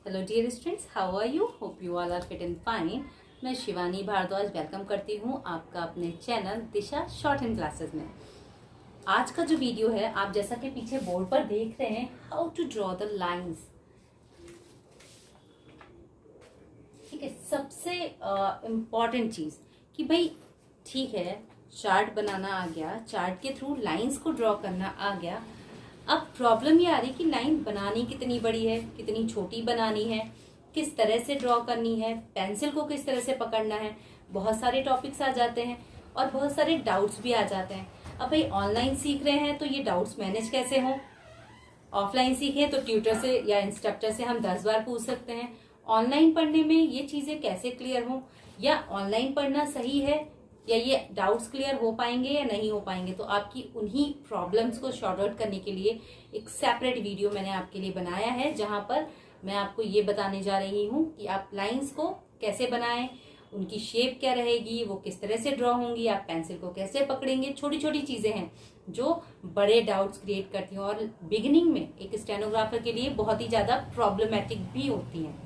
Hello dear students, how are you? Hope you all are fit and fine. मैं Shivani Bhardwaj welcome करती हूँ आपका अपने channel Disha shorthand classes में। आज का जो वीडियो है, आप जैसा कि पीछे बोर्ड पर देख रहे हैं, how to draw the lines. ठीक है, सबसे इम्पॉर्टेंट चीज कि भाई ठीक है, चार्ट बनाना आ गया, चार्ट के थ्रू लाइंस को ड्रॉ करना आ गया। अब प्रॉब्लम ये आ रही कि लाइन बनानी कितनी बड़ी है, कितनी छोटी बनानी है, किस तरह से ड्रॉ करनी है, पेंसिल को किस तरह से पकड़ना है। बहुत सारे टॉपिक्स आ जाते हैं और बहुत सारे डाउट्स भी आ जाते हैं। अब भाई ऑनलाइन सीख रहे हैं तो ये डाउट्स मैनेज कैसे हों। ऑफलाइन सीखें तो ट्यूटर से या इंस्ट्रक्टर से हम 10 बार पूछ सकते हैं। ऑनलाइन पढ़ने में ये चीजें कैसे क्लियर हों, या ऑनलाइन पढ़ना सही है, या ये डाउट्स क्लियर हो पाएंगे या नहीं हो पाएंगे। तो आपकी उन्हीं प्रॉब्लम्स को शॉर्ट आउट करने के लिए एक सेपरेट वीडियो मैंने आपके लिए बनाया है, जहां पर मैं आपको ये बताने जा रही हूँ कि आप लाइंस को कैसे बनाएं, उनकी शेप क्या रहेगी, वो किस तरह से ड्रॉ होंगी, आप पेंसिल को कैसे पकड़ेंगे। छोटी छोटी चीजें हैं जो बड़े डाउट्स क्रिएट करती हैं और बिगिनिंग में एक स्टेनोग्राफर के लिए बहुत ही ज्यादा प्रॉब्लमेटिक भी होती हैं।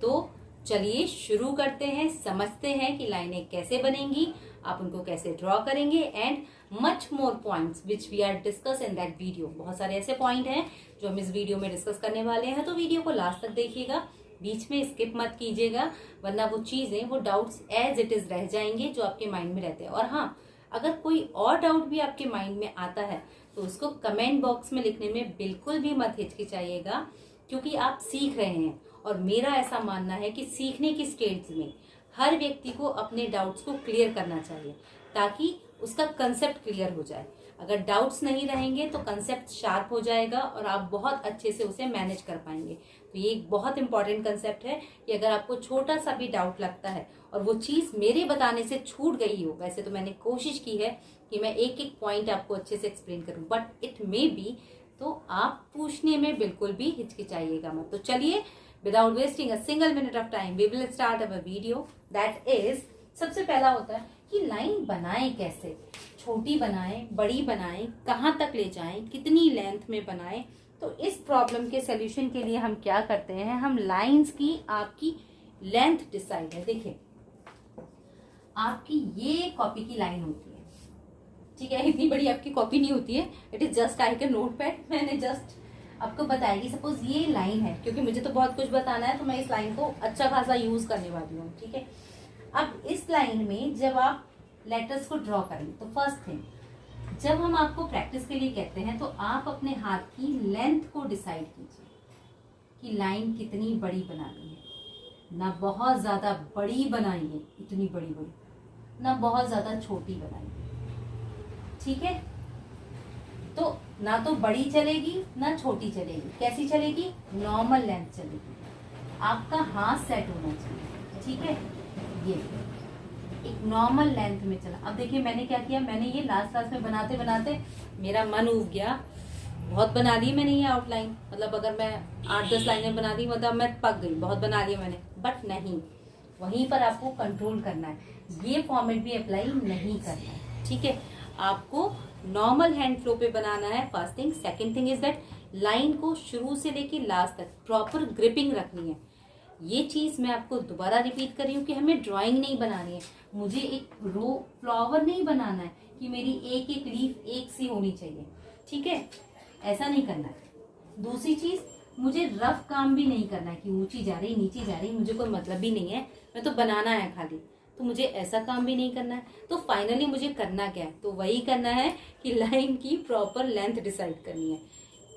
तो चलिए शुरू करते हैं, समझते हैं कि लाइनें कैसे बनेंगी, आप उनको कैसे ड्रॉ करेंगे, and much more points which we are discuss in that video. बहुत सारे ऐसे पॉइंट हैं जो हम इस वीडियो में डिस्कस करने वाले हैं, तो वीडियो को लास्ट तक देखिएगा, बीच में स्किप मत कीजिएगा, वरना वो चीजें, वो डाउट्स एज इट इज रह जाएंगे जो आपके माइंड में रहते हैं। और हाँ, अगर कोई और डाउट भी आपके माइंड में आता है तो उसको कमेंट बॉक्स में लिखने में बिल्कुल भी मत हिचकिचाइएगा, क्योंकि आप सीख रहे हैं और मेरा ऐसा मानना है कि सीखने की स्टेज में हर व्यक्ति को अपने डाउट्स को क्लियर करना चाहिए, ताकि उसका कंसेप्ट क्लियर हो जाए। अगर डाउट्स नहीं रहेंगे तो कंसेप्ट शार्प हो जाएगा और आप बहुत अच्छे से उसे मैनेज कर पाएंगे। तो ये एक बहुत इंपॉर्टेंट कंसेप्ट है कि अगर आपको छोटा सा भी डाउट लगता है और वो चीज मेरे बताने से छूट गई हो, वैसे तो मैंने कोशिश की है कि मैं एक एक पॉइंट आपको अच्छे से एक्सप्लेन करूं, बट इट मे बी, तो आप पूछने में बिल्कुल भी हिचकिचाइएगा मत। तो चलिए, without wasting a single minute of time, we will start our video. That is, सबसे पहला होता है कि लाइन बनाएं कैसे, छोटी बनाएं, बड़ी बनाएं, कहाँ तक ले जाएं, कितनी लेंथ में बनाएं। तो इस प्रॉब्लम के सोल्यूशन के लिए हम क्या करते हैं, हम लाइंस की आपकी लेंथ डिसाइड है। देखिए, आपकी ये कॉपी की लाइन होती है, ठीक है, इतनी बड़ी आपकी कॉपी नहीं होती है, it is just like a notepad. मैंने जस्ट आपको बताएगी, सपोज ये लाइन है, क्योंकि मुझे तो बहुत कुछ बताना है तो मैं इस लाइन को अच्छा खासा यूज करने वाली हूँ। ठीक है, अब इस लाइन में जब आप लेटर्स को ड्रॉ करेंगे तो फर्स्ट थिंग, जब हम आपको प्रैक्टिस के लिए कहते हैं तो आप अपने हाथ की लेंथ को डिसाइड कीजिए कि लाइन कितनी बड़ी बनानी है। ना बहुत ज्यादा बड़ी बनाइए, इतनी बड़ी बड़ी, ना बहुत ज्यादा छोटी बनाइए। ठीक है, तो ना तो बड़ी चलेगी ना छोटी चलेगी, कैसी चलेगी, नॉर्मल लेंथ चलेगी। आपका हाथ सेट होना चाहिए, ठीक है, ये एक नॉर्मल लेंथ में चला। अब देखिए मैंने क्या किया, मैंने ये लास्ट क्लास में बनाते बनाते मेरा मन उब गया, बहुत बना ली मैंने ये आउटलाइन। मतलब अगर मैं 8-10 लाइनें बना दी मतलब मैं पक गई, बहुत बना लिया मैंने, बट नहीं, वहीं पर आपको कंट्रोल करना है, ये फॉर्मेट भी अप्लाई नहीं करना है। ठीक है, आपको नॉर्मल हैंड फ्लो पे बनाना है, first thing. Second thing is that line को शुरू से लेके लास्ट तक प्रॉपर ग्रिपिंग रखनी है। ये चीज मैं आपको दोबारा रिपीट कर रही हूँ कि हमें ड्राइंग नहीं बनानी है, मुझे एक रो फ्लावर नहीं बनाना है कि मेरी एक एक लीफ एक सी होनी चाहिए। ठीक है, ऐसा नहीं करना है। दूसरी चीज, मुझे रफ काम भी नहीं करना है कि ऊंची जा रही नीचे जा रही, मुझे कोई मतलब भी नहीं है, मैं तो बनाना है खाली, तो मुझे ऐसा काम भी नहीं करना है। तो फाइनली मुझे करना क्या है, तो वही करना है कि लाइन की प्रॉपर लेंथ डिसाइड करनी है।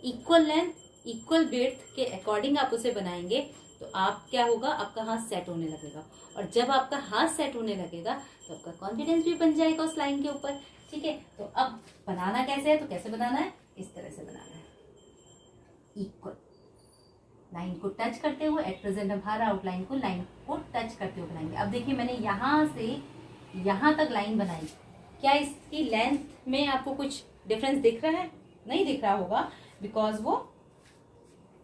इक्वल लेंथ, इक्वल विड्थ के अकॉर्डिंग आप उसे बनाएंगे तो आप क्या होगा, आपका हाथ सेट होने लगेगा, और जब आपका हाथ सेट होने लगेगा तो आपका कॉन्फिडेंस भी बन जाएगा उस लाइन के ऊपर। ठीक है, तो अब बनाना कैसे है, तो कैसे बनाना है, इस तरह से बनाना है, इक्वल लाइन को टच करते हुए। एट प्रेजेंट हम हर आउटलाइन को लाइन को टच करते हुए बनाएंगे। अब देखिए मैंने यहाँ से यहाँ तक लाइन बनाई, क्या इसकी लेंथ में आपको कुछ डिफरेंस दिख रहा है? नहीं दिख रहा होगा, बिकॉज वो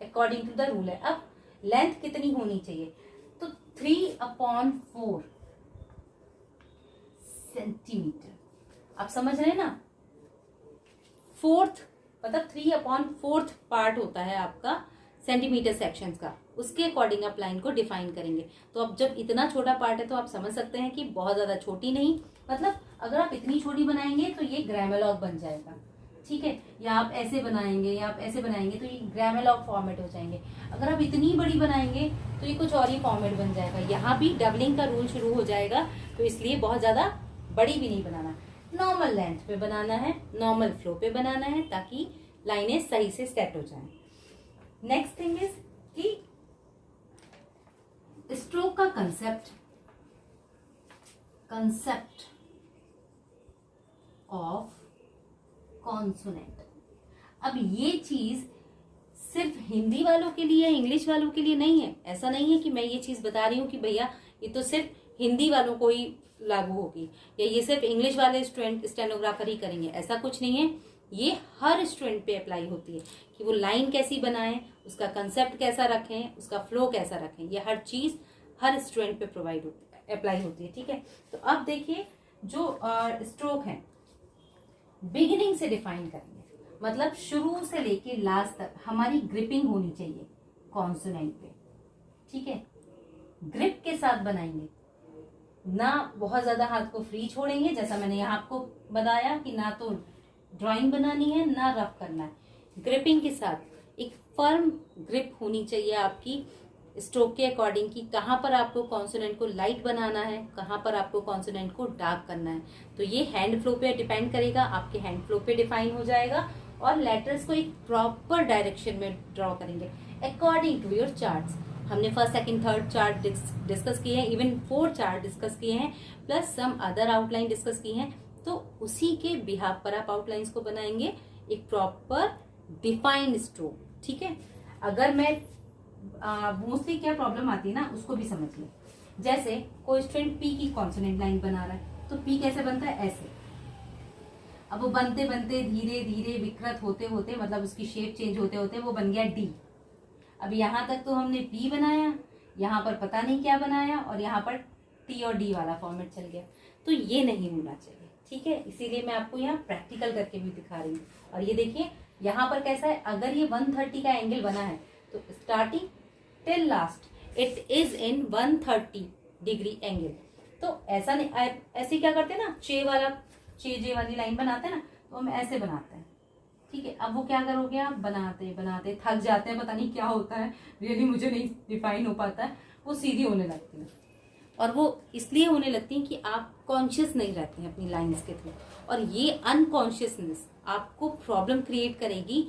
अकॉर्डिंग टू द रूल है। अब लेंथ कितनी होनी चाहिए, तो 3/4 सेंटीमीटर। आप समझ रहे हैं ना, फोर्थ मतलब 3/4 पार्ट होता है आपका सेंटीमीटर सेक्शंस का, उसके अकॉर्डिंग आप लाइन को डिफाइन करेंगे। तो अब जब इतना छोटा पार्ट है तो आप समझ सकते हैं कि बहुत ज्यादा छोटी नहीं, मतलब अगर आप इतनी छोटी बनाएंगे तो ये ग्रामेलॉग बन जाएगा, ठीक है, या आप ऐसे बनाएंगे या आप ऐसे बनाएंगे तो ये ग्रामेलॉग फॉर्मेट हो जाएंगे। अगर आप इतनी बड़ी बनाएंगे तो ये कुछ और ही फॉर्मेट बन जाएगा, यहाँ भी डबलिंग का रूल शुरू हो जाएगा। तो इसलिए बहुत ज्यादा बड़ी भी नहीं बनाना, नॉर्मल लेंथ पे बनाना है, नॉर्मल फ्लो पे बनाना है, ताकि लाइनें सही से सेट हो जाएं। नेक्स्ट थिंग इज कि स्ट्रोक का कंसेप्ट ऑफ कॉन्सोनेंट। अब ये चीज सिर्फ हिंदी वालों के लिए, इंग्लिश वालों के लिए नहीं है। ऐसा नहीं है कि मैं ये चीज बता रही हूँ कि भैया ये तो सिर्फ हिंदी वालों को ही लागू होगी या ये सिर्फ इंग्लिश वाले स्टूडेंट स्टेनोग्राफर ही करेंगे, ऐसा कुछ नहीं है। ये हर स्टूडेंट पे अप्लाई होती है कि वो लाइन कैसी बनाएं, उसका कंसेप्ट कैसा रखें, उसका फ्लो कैसा रखें, ये हर चीज हर स्टूडेंट पे अप्लाई होती है, ठीक है। तो अब देखिए जो स्ट्रोक है बिगिनिंग से डिफाइन करेंगे, मतलब शुरू से लेके लास्ट तक हमारी ग्रिपिंग होनी चाहिए कॉन्सोनेंट पे, ठीक है। ग्रिप के साथ बनाएंगे, ना बहुत ज्यादा हाथ को फ्री छोड़ेंगे, जैसा मैंने यहाँ आपको बताया कि ना तो ड्राइंग बनानी है ना रफ करना है। ग्रिपिंग के साथ एक फर्म ग्रिप होनी चाहिए आपकी स्ट्रोक के अकॉर्डिंग कि कहाँ पर आपको कॉन्सोनेंट को लाइट बनाना है, कहाँ पर आपको कॉन्सोनेंट को डार्क करना है। तो ये हैंड फ्लो पे डिपेंड करेगा, आपके हैंड फ्लो पे डिफाइन हो जाएगा। और लेटर्स को एक प्रॉपर डायरेक्शन में ड्रॉ करेंगे अकॉर्डिंग टू योर चार्ट्स। हमने first second third chart discuss किए हैं, इवन 4 चार्ट डिस्कस किए हैं, plus some other outline discuss की हैं। तो उसी के बिहाफ पर आप आउटलाइंस को बनाएंगे एक प्रॉपर डिफाइंड स्ट्रोक, ठीक है। अगर मैं मोस्टली क्या प्रॉब्लम आती है ना उसको भी समझ लें। जैसे कोई स्टूडेंट पी की कॉन्सोनेंट लाइन बना रहा है, तो पी कैसे बनता है, ऐसे। अब वो बनते बनते धीरे धीरे विकृत होते होते, मतलब उसकी शेप चेंज होते होते वो बन गया डी। अब यहाँ तक तो हमने पी बनाया, यहाँ पर पता नहीं क्या बनाया, और यहाँ पर टी और डी वाला फॉर्मेट चल गया। तो ये नहीं होना चाहिए, ठीक है। इसीलिए मैं आपको यहाँ प्रैक्टिकल करके भी दिखा रही हूँ। और ये देखिए यहाँ पर कैसा है, अगर ये 130 का एंगल बना है तो starting till last it is in 130 degree angle. तो ऐसा नहीं, ऐसे क्या करते हैं ना, जे वाली लाइन बनाते हैं ना, तो हम ऐसे बनाते हैं, ठीक है। अब वो क्या करोगे आप, बनाते बनाते थक जाते हैं, पता नहीं क्या होता है, रियली मुझे नहीं डिफाइन हो पाता है, वो सीधी होने लगती है। और वो इसलिए होने लगती है कि आप कॉन्शियस नहीं रहते हैं अपनी लाइंस के थ्रू। और ये अनकॉन्शियसनेस आपको प्रॉब्लम क्रिएट करेगी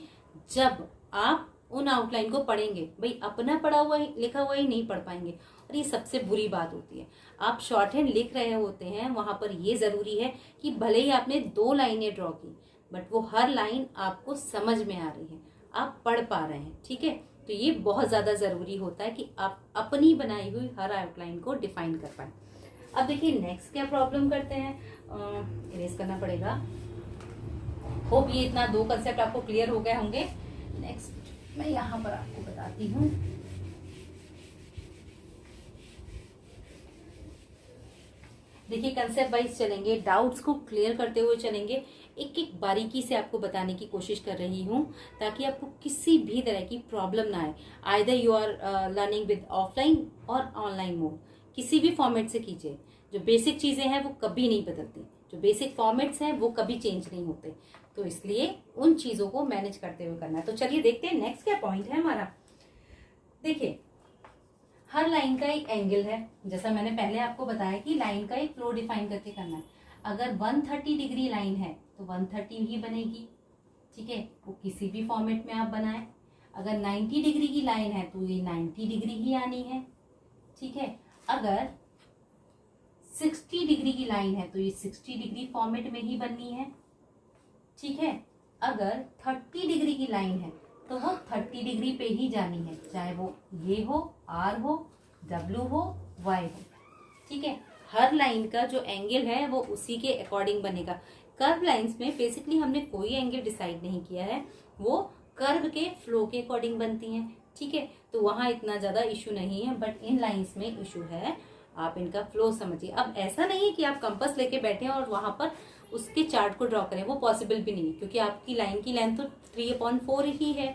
जब आप उन आउटलाइन को पढ़ेंगे। भाई अपना पढ़ा हुआ ही लिखा हुआ ही नहीं पढ़ पाएंगे, और ये सबसे बुरी बात होती है। आप शॉर्ट हैंड लिख रहे होते हैं, वहां पर ये जरूरी है कि भले ही आपने 2 लाइनें ड्रॉ की, बट वो हर लाइन आपको समझ में आ रही है, आप पढ़ पा रहे हैं, ठीक है। तो ये बहुत ज्यादा जरूरी होता है कि आप अपनी बनाई हुई हर आउटलाइन को डिफाइन कर पाए। अब देखिए नेक्स्ट क्या प्रॉब्लम करते हैं, इरेज करना पड़ेगा। होप ये इतना 2 कंसेप्ट आपको क्लियर हो गए होंगे। नेक्स्ट मैं यहाँ पर आपको बताती हूँ। देखिए कंसेप्ट वाइज चलेंगे, डाउट्स को क्लियर करते हुए चलेंगे, एक एक बारीकी से आपको बताने की कोशिश कर रही हूँ ताकि आपको किसी भी तरह की प्रॉब्लम ना आए। Either you are learning with offline और ऑनलाइन मोड, किसी भी फॉर्मेट से कीजिए। जो बेसिक चीजें हैं वो कभी नहीं बदलती, जो बेसिक फॉर्मेट्स हैं वो कभी चेंज नहीं होते, तो इसलिए उन चीजों को मैनेज करते हुए करना है। तो चलिए देखते हैं नेक्स्ट क्या पॉइंट है हमारा। देखिए हर लाइन का एक एंगल है, जैसा मैंने पहले आपको बताया कि लाइन का एक फ्लो डिफाइन करके करना है। अगर 130 डिग्री लाइन है तो 130 ही बनेगी, ठीक है, वो किसी भी फॉर्मेट में आप बनाएं। अगर 90 डिग्री की लाइन है तो ये 90 डिग्री ही आनी है, ठीक है। अगर 60 डिग्री की लाइन है तो ये 60 डिग्री फॉर्मेट में ही बननी है, ठीक है। अगर 30 डिग्री की लाइन है तो वो 30 डिग्री पे ही जानी है, चाहे वो ये हो, आर हो, डब्ल्यू हो, वाई हो, ठीक है। हर लाइन का जो एंगल है वो उसी के अकॉर्डिंग बनेगा। कर्व लाइंस में बेसिकली हमने कोई एंगल डिसाइड नहीं किया है, वो कर्व के फ्लो के अकॉर्डिंग बनती हैं, ठीक है। तो वहां इतना ज्यादा इशू नहीं है, बट इन लाइंस में इशू है, आप इनका फ्लो समझिए। अब ऐसा नहीं है कि आप कंपास लेके बैठे और वहां पर उसके चार्ट को ड्रॉ करें, वो पॉसिबल भी नहीं है क्योंकि आपकी लाइन की लेंथ तो 3/4 ही है।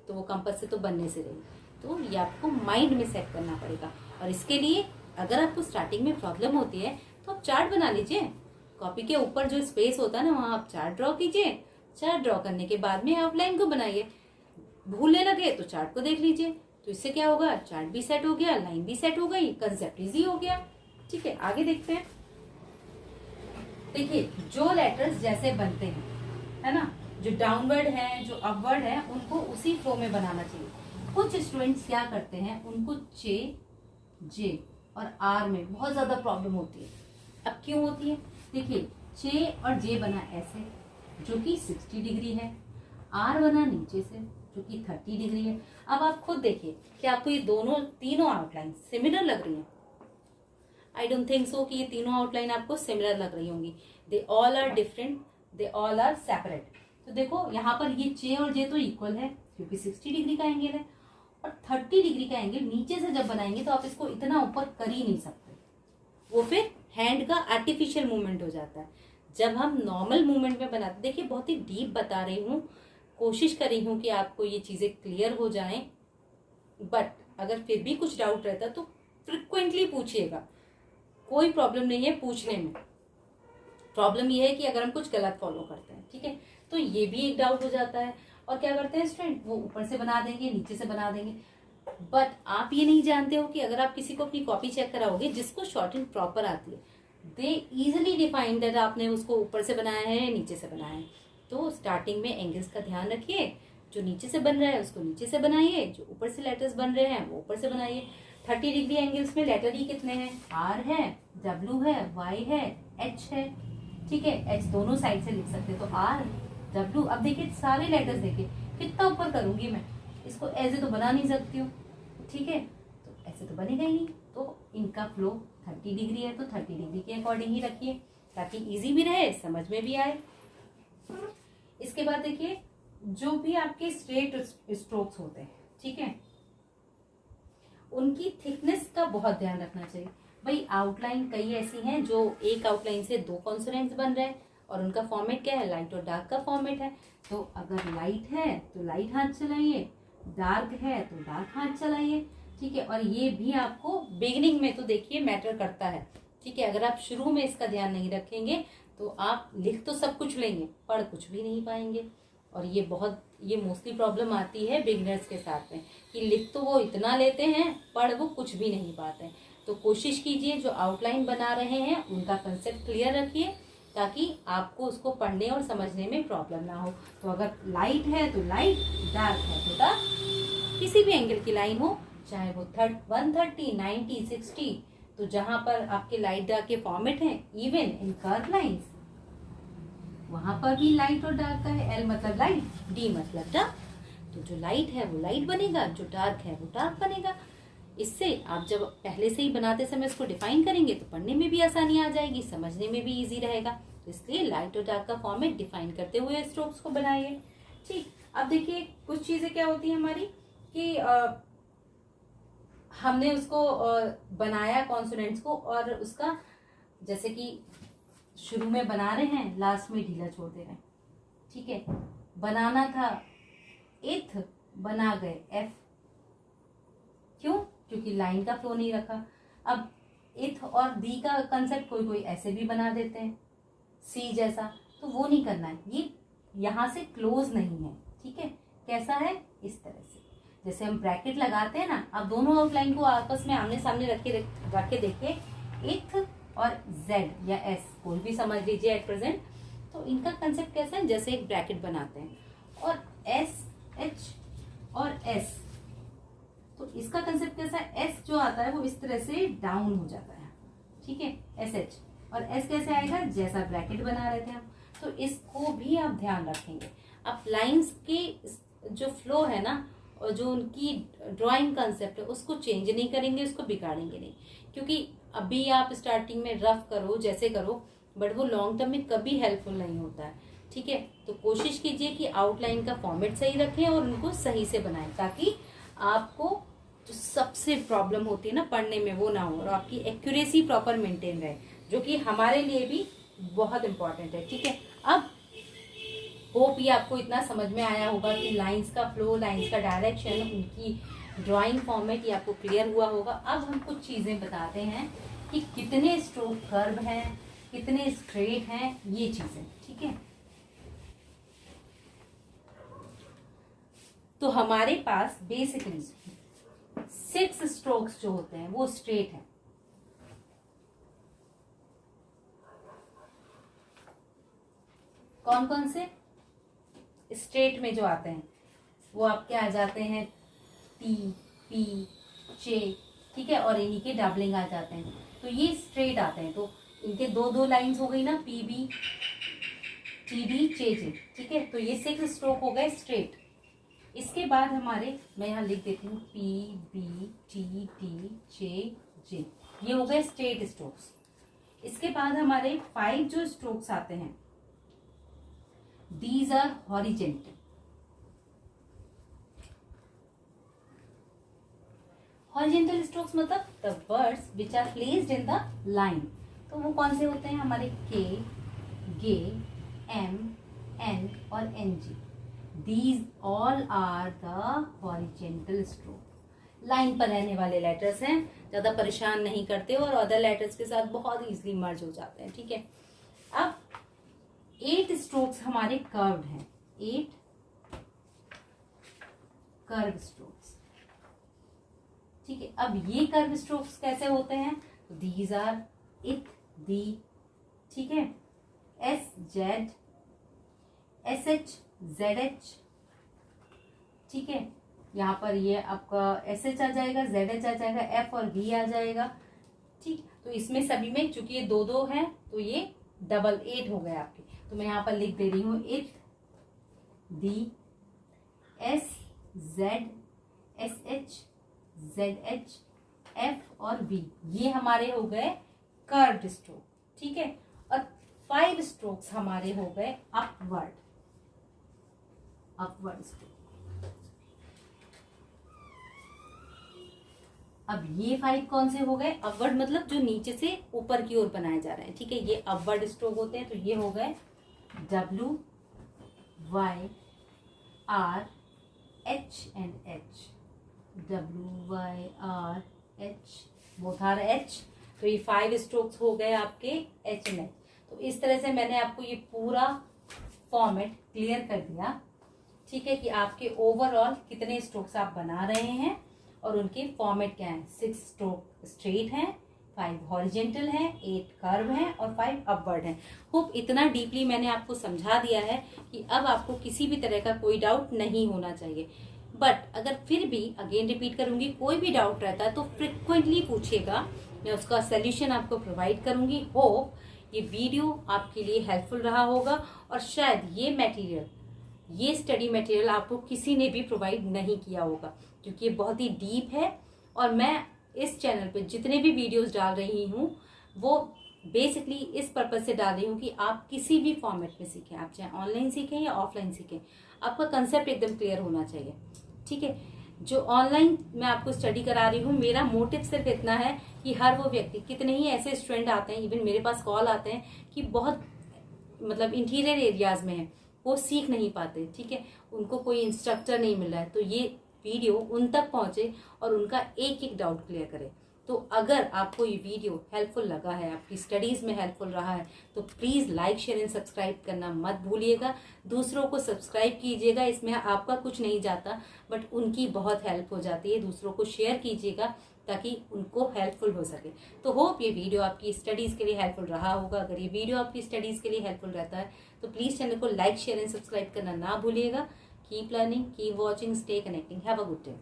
तो वो कंपास से तो बनने से रही। तो ये आपको माइंड में सेट करना पड़ेगा। और इसके लिए अगर आपको स्टार्टिंग में प्रॉब्लम होती है तो आप चार्ट बना लीजिए। कॉपी के ऊपर जो स्पेस होता है ना, वहां आप चार्ट ड्रॉ कीजिए। चार्ट ड्रॉ करने के बाद में आउटलाइन को बनाइए। भूलने लगे तो चार्ट को देख लीजिए। तो इससे क्या होगा, चार्ट भी सेट हो गया, लाइन भी सेट हो गई, कंसेप्ट इजी हो गया। ठीक है, आगे देखते हैं। देखिए, जो लेटर्स जैसे बनते हैं, है ना, जो डाउनवर्ड है, जो अपवर्ड है, उनको उसी फ्लो में बनाना चाहिए। कुछ स्टूडेंट्स क्या करते हैं, उनको चे, जे और आर में बहुत ज्यादा प्रॉब्लम होती है। अब क्यों होती है? देखिए, चे और जे बना ऐसे, जो कि 60 डिग्री है। आर बना नीचे से, जो कि 30 डिग्री है। अब आप खुद देखिए कि आपको ये तीनों आउटलाइन सिमिलर लग रही हैं। आई डोंट थिंक सो कि ये तीनों आउटलाइन आपको सिमिलर लग रही होंगी। They all are different, they all are separate. तो देखो यहाँ पर ये चे और जे तो इक्वल है, क्योंकि 60 डिग्री का एंगल है। और 30 डिग्री का एंगल नीचे से जब बनाएंगे तो आप इसको इतना ऊपर कर ही नहीं सकते। वो फिर हैंड का आर्टिफिशियल मूवमेंट हो जाता है। जब हम नॉर्मल मूवमेंट में बनाते, देखिए बहुत ही डीप बता रही हूँ, कोशिश कर रही हूँ कि आपको ये चीजें क्लियर हो जाएं। बट अगर फिर भी कुछ डाउट रहता तो फ्रिक्वेंटली पूछिएगा, कोई प्रॉब्लम नहीं है पूछने में। प्रॉब्लम ये है कि अगर हम कुछ गलत फॉलो करते हैं, ठीक है, तो ये भी एक डाउट हो जाता है। और क्या करते हैं स्टूडेंट, वो ऊपर से बना देंगे, नीचे से बना देंगे। बट आप ये नहीं जानते हो कि अगर आप किसी को अपनी कॉपी चेक कराओगे जिसको शॉर्ट एंड प्रॉपर आती है, दे इजिली डिफाइन दैट आपने उसको ऊपर से बनाया है या नीचे से बनाया है। तो स्टार्टिंग में एंगल्स का ध्यान रखिए। जो नीचे से बन रहा है उसको नीचे से बनाइए, जो ऊपर से लेटर्स बन रहे हैं वो ऊपर से बनाइए। 30 डिग्री एंगल्स में लेटर ही कितने हैं, आर है, डब्ल्यू है, वाई है, एच है। ठीक है, एच दोनों साइड से लिख सकते हैं, तो आर डब्ल्यू। अब देखिए सारे लेटर्स देखिए, कितना ऊपर करूंगी मैं इसको, ऐसे तो बना नहीं सकती हूँ। ठीक है, तो ऐसे तो बनेगा ही नहीं। तो इनका फ्लो 30 डिग्री है तो 30 डिग्री के अकॉर्डिंग ही रखिए, ताकि इजी भी रहे, समझ में भी आए। इसके बाद देखिए, जो भी आपके स्ट्रेट स्ट्रोक्स होते हैं, ठीक है, उनकी थिकनेस का बहुत ध्यान रखना चाहिए। भाई आउटलाइन कई ऐसी हैं जो एक आउटलाइन से 2 कॉन्सोनेंट्स बन रहे हैं, और उनका फॉर्मेट क्या है, लाइट और डार्क का फॉर्मेट है। तो अगर लाइट है तो लाइट हाथ चलाइए, डार्क है तो डार्क हाथ चलाइए। ठीक है, और ये भी आपको बिगिनिंग में तो देखिए मैटर करता है। ठीक है, अगर आप शुरू में इसका ध्यान नहीं रखेंगे तो आप लिख तो सब कुछ लेंगे, पढ़ कुछ भी नहीं पाएंगे। और ये मोस्टली प्रॉब्लम आती है बिगिनर्स के साथ में, कि लिख तो वो इतना लेते हैं, पढ़ वो कुछ भी नहीं पाते हैं। तो कोशिश कीजिए जो आउटलाइन बना रहे हैं उनका कंसेप्ट क्लियर रखिए, ताकि आपको उसको पढ़ने और समझने में प्रॉब्लम ना हो। तो अगर लाइट है तो लाइट, डार्क है तो डार्क, किसी भी एंगल की लाइन हो, चाहे वो 130, 90, 60, तो जहां पर आपके लाइट डार्क के फॉर्मेट हैं, इवन इन कर्व लाइंस, वहां पर भी लाइट और डार्क का है। एल मतलब लाइट, डी मतलब डार्क। तो जो लाइट है वो लाइट बनेगा, जो डार्क है वो डार्क बनेगा। इससे आप जब पहले से ही बनाते समय इसको डिफाइन करेंगे तो पढ़ने में भी आसानी आ जाएगी, समझने में भी इजी रहेगा। तो इसलिए लाइट और डार्क का फॉर्मेट डिफाइन करते हुए स्ट्रोक्स को बनाइए। ठीक, अब देखिए कुछ चीजें क्या होती है हमारी, कि हमने उसको बनाया कॉन्सोनेंट्स को, और उसका जैसे कि शुरू में बना रहे हैं, लास्ट में ढीला छोड़ दे रहे हैं। ठीक है, बनाना था इथ, बना गए एफ। क्यों? क्योंकि लाइन का फ्लो नहीं रखा। अब इथ और दी का कंसेप्ट कोई कोई ऐसे भी बना देते हैं, सी जैसा, तो वो नहीं करना है। ये यहाँ से क्लोज नहीं है। ठीक है, कैसा है, इस तरह से जैसे हम ब्रैकेट लगाते हैं ना। अब दोनों आउटलाइन को आपस में आमने सामने रख के देखिए, इथ और जेड या एस, कोई भी समझ लीजिए एट प्रेजेंट। तो इनका कंसेप्ट कैसा है, जैसे एक ब्रैकेट बनाते हैं, और एस, एच और एस, तो इसका कंसेप्ट कैसा है, एस जो आता है वो इस तरह से डाउन हो जाता है। ठीक है, एस एच, और एस कैसे आएगा, जैसा ब्रैकेट बना रहे थे हम। तो इसको भी आप ध्यान रखेंगे। आप लाइंस के जो फ्लो है ना, और जो उनकी ड्राइंग कंसेप्ट है, उसको चेंज नहीं करेंगे, उसको बिगाड़ेंगे नहीं। क्योंकि अभी आप स्टार्टिंग में रफ करो, जैसे करो, बट वो लॉन्ग टर्म में कभी हेल्पफुल नहीं होता है। ठीक है, तो कोशिश कीजिए कि आउटलाइन का फॉर्मेट सही रखें और उनको सही से बनाएं, ताकि आपको जो सबसे प्रॉब्लम होती है ना पढ़ने में वो ना हो, और आपकी एक्यूरेसी प्रॉपर मेंटेन रहे, जो कि हमारे लिए भी बहुत इंपॉर्टेंट है। ठीक है, अब होप ये आपको इतना समझ में आया होगा कि लाइंस का फ्लो, लाइंस का डायरेक्शन, उनकी ड्राइंग फॉर्मेट ये आपको क्लियर हुआ होगा। अब हम कुछ चीज़ें बताते हैं कि कितने स्ट्रोक कर्व हैं, कितने स्ट्रेट हैं, ये चीज़ें, ठीक है। तो हमारे पास बेसिकली 6 स्ट्रोक्स जो होते हैं वो स्ट्रेट हैं। कौन कौन से स्ट्रेट में जो आते हैं वो आपके आ जाते हैं टी, पी, चे, ठीक है, और इन्हीं के डबलिंग आ जाते हैं, तो ये स्ट्रेट आते हैं। तो इनके दो दो लाइंस हो गई ना, पी बी, टी डी, चे जे, ठीक है। तो ये 6 स्ट्रोक हो गए स्ट्रेट। इसके बाद हमारे, मैं यहाँ लिख देती हूँ पी बी टी टी चे जे, ये हो गए स्ट्रेट स्ट्रोक्स। इसके बाद हमारे 5 जो स्ट्रोक्स आते हैं, these are horizontal. Horizontal strokes मतलब the words which are placed in the line. तो वो कौन से होते हैं हमारे, के, गे, एम, एन और N G. These all are the horizontal stroke. Line पर रहने वाले लेटर्स हैं, ज्यादा परेशान नहीं करते और अदर लेटर्स के साथ बहुत इजीली मर्ज हो जाते हैं, ठीक है। अब 8 स्ट्रोक्स हमारे कर्व्ड हैं, 8 कर्व स्ट्रोक्स, ठीक है। अब ये कर्व स्ट्रोक्स कैसे होते हैं, तो दीज आर इथ, दी, ठीक है, S, Z, S H, Z H, ठीक है। यहाँ पर ये आपका एस एच आ जाएगा, जेड एच आ जाएगा, एफ और वी आ जाएगा, ठीक। तो इसमें सभी में चूंकि ये दो दो है तो ये डबल 8 हो गए आपके। तो मैं यहाँ पर लिख दे रही हूँ ith, thee, S, Z, S H, Z H, F और वी, ये हमारे हो गए कर्व्ड स्ट्रोक, ठीक है। और 5 स्ट्रोक्स हमारे हो गए अपवर्ड, अपवर्ड स्ट्रोक। अब ये 5 कौन से हो गए, अपवर्ड मतलब जो नीचे से ऊपर की ओर बनाए जा रहे हैं, ठीक है, ये अपवर्ड स्ट्रोक होते हैं। तो ये हो गए W, Y, R, H and H, W, Y, R, H, both are H। तो ये 5 स्ट्रोक्स हो गए आपके H एंड H। तो इस तरह से मैंने आपको ये पूरा फॉर्मेट क्लियर कर दिया, ठीक है, कि आपके ओवरऑल कितने स्ट्रोक्स आप बना रहे हैं और उनके फॉर्मेट क्या है। 6 स्ट्रोक स्ट्रेट हैं, 5 हॉरिजेंटल हैं, 8 कर्व हैं और 5 अपवर्ड हैं। होप इतना डीपली मैंने आपको समझा दिया है कि अब आपको किसी भी तरह का कोई डाउट नहीं होना चाहिए। बट अगर फिर भी अगेन रिपीट करूंगी, कोई भी डाउट रहता है तो फ्रिक्वेंटली पूछिएगा, मैं उसका सोल्यूशन आपको प्रोवाइड करूंगी। होप ये वीडियो आपके लिए हेल्पफुल रहा होगा और शायद ये मटेरियल, ये स्टडी मटेरियल आपको किसी ने भी प्रोवाइड नहीं किया होगा, क्योंकि ये बहुत ही डीप है। और मैं इस चैनल पे जितने भी वीडियोस डाल रही हूँ वो बेसिकली इस पर्पज से डाल रही हूँ कि आप किसी भी फॉर्मेट में सीखें, आप चाहे ऑनलाइन सीखें या ऑफलाइन सीखें, आपका कंसेप्ट एकदम क्लियर होना चाहिए, ठीक है। जो ऑनलाइन मैं आपको स्टडी करा रही हूँ, मेरा मोटिव सिर्फ इतना है कि हर वो व्यक्ति, कितने ही ऐसे स्टूडेंट आते हैं, इवन मेरे पास कॉल आते हैं कि बहुत मतलब इंटीरियर एरियाज में है, वो सीख नहीं पाते, ठीक है, उनको कोई इंस्ट्रक्टर नहीं मिल रहा है। तो ये वीडियो उन तक पहुंचे और उनका एक एक डाउट क्लियर करे। तो अगर आपको ये वीडियो हेल्पफुल लगा है, आपकी स्टडीज में हेल्पफुल रहा है, तो please like, share and subscribe करना मत भूलिएगा। दूसरों को सब्सक्राइब कीजिएगा, इसमें आपका कुछ नहीं जाता बट उनकी बहुत हेल्प हो जाती है। दूसरों को शेयर कीजिएगा ताकि उनको हेल्पफुल हो सके। तो होप ये वीडियो आपकी स्टडीज के लिए हेल्पफुल रहा होगा। अगर ये वीडियो आपकी स्टडीज के लिए हेल्पफुल रहता है तो प्लीज चैनल को लाइक, शेयर एंड सब्सक्राइब करना ना भूलिएगा। Keep learning, keep watching, stay connecting, have a good day.